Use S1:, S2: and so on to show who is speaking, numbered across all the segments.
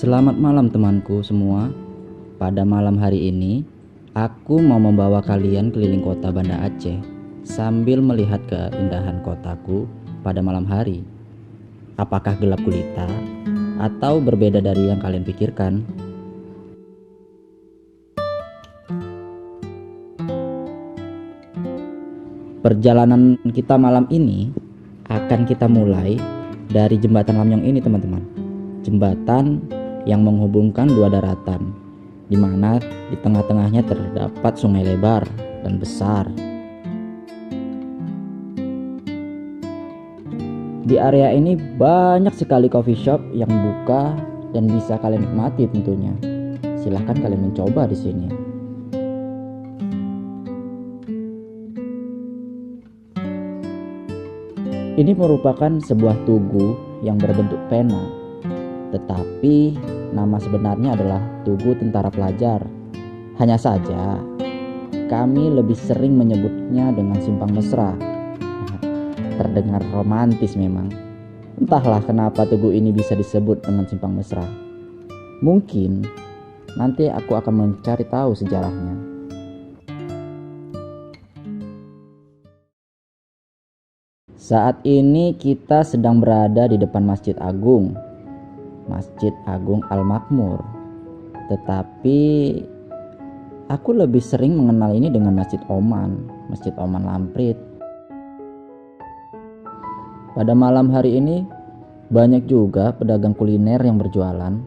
S1: Selamat malam temanku semua. Pada malam hari ini, aku mau membawa kalian keliling kota Banda Aceh sambil melihat keindahan kotaku pada malam hari. Apakah gelap gulita atau berbeda dari yang kalian pikirkan? Perjalanan kita malam ini akan kita mulai dari jembatan Lamyong ini, teman-teman. Jembatan yang menghubungkan dua daratan, di mana di tengah-tengahnya terdapat sungai lebar dan besar. Di area ini banyak sekali coffee shop yang buka dan bisa kalian nikmati tentunya. Silahkan kalian mencoba di sini. Ini merupakan sebuah tugu yang berbentuk pena, tetapi nama sebenarnya adalah Tugu Tentara Pelajar. Hanya saja, kami lebih sering menyebutnya dengan Simpang Mesra. Terdengar romantis memang. Entahlah kenapa tugu ini bisa disebut dengan Simpang Mesra. Mungkin nanti aku akan mencari tahu sejarahnya. Saat ini kita sedang berada di depan Masjid Agung Al-Makmur. Tetapi aku lebih sering mengenal ini dengan Masjid Oman Lamprit. Pada malam hari ini banyak juga pedagang kuliner yang berjualan.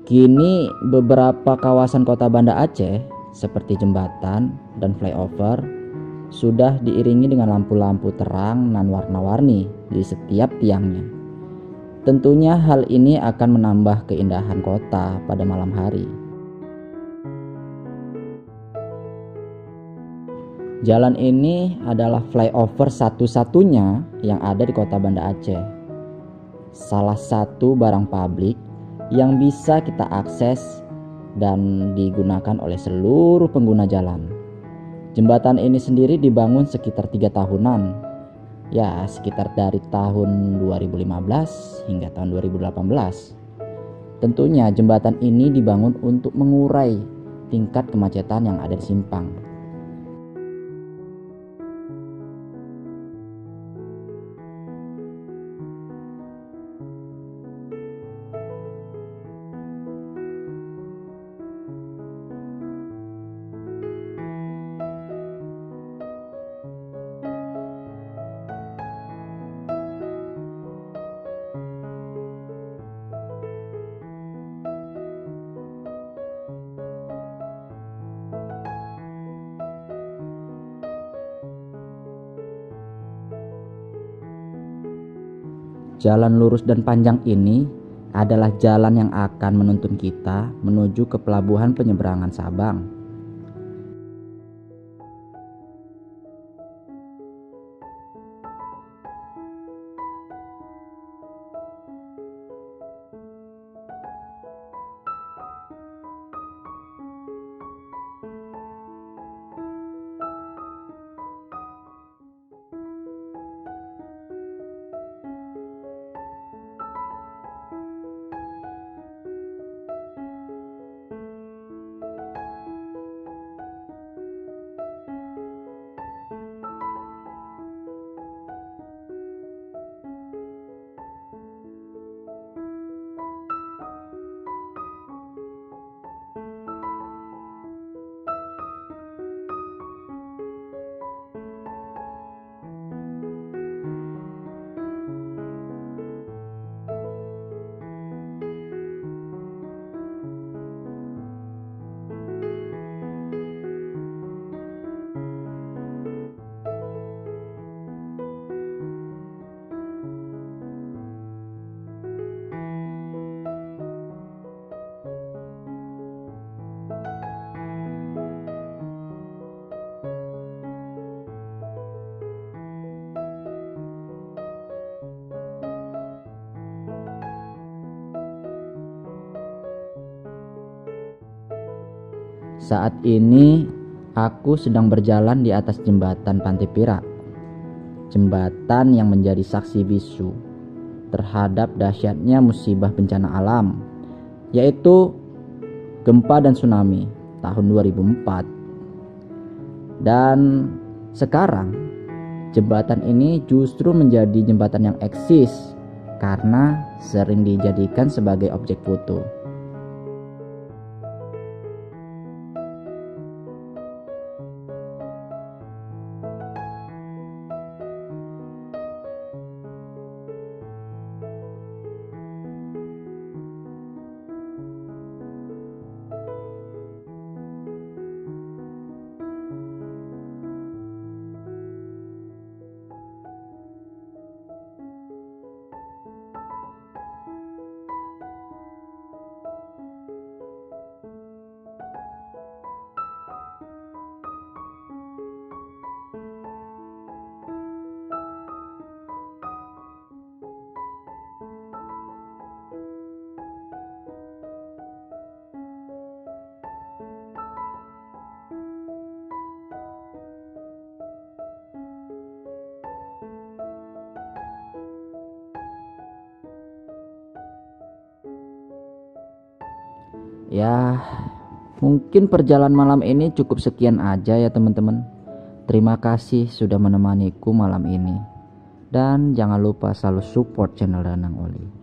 S1: Kini beberapa kawasan kota Banda Aceh seperti jembatan dan flyover sudah diiringi dengan lampu-lampu terang dan warna-warni di setiap tiangnya. Tentunya hal ini akan menambah keindahan kota pada malam hari. Jalan ini adalah flyover satu-satunya yang ada di kota Banda Aceh. Salah satu barang publik yang bisa kita akses dan digunakan oleh seluruh pengguna jalan. Jembatan ini sendiri dibangun sekitar 3 tahunan. Ya, sekitar dari tahun 2015 hingga tahun 2018. Tentunya jembatan ini dibangun untuk mengurai tingkat kemacetan yang ada di simpang. Jalan lurus dan panjang ini adalah jalan yang akan menuntun kita menuju ke pelabuhan penyeberangan Sabang. Saat ini aku sedang berjalan di atas jembatan Pantai Pirak. jembatan yang menjadi saksi bisu terhadap dahsyatnya musibah bencana alam, yaitu gempa dan tsunami tahun 2004. Dan sekarang jembatan ini justru menjadi jembatan yang eksis karena sering dijadikan sebagai objek foto. Ya, mungkin perjalanan malam ini cukup sekian aja ya teman-teman. Terima kasih sudah menemaniku malam ini. Dan jangan lupa selalu support channel Danang Oli.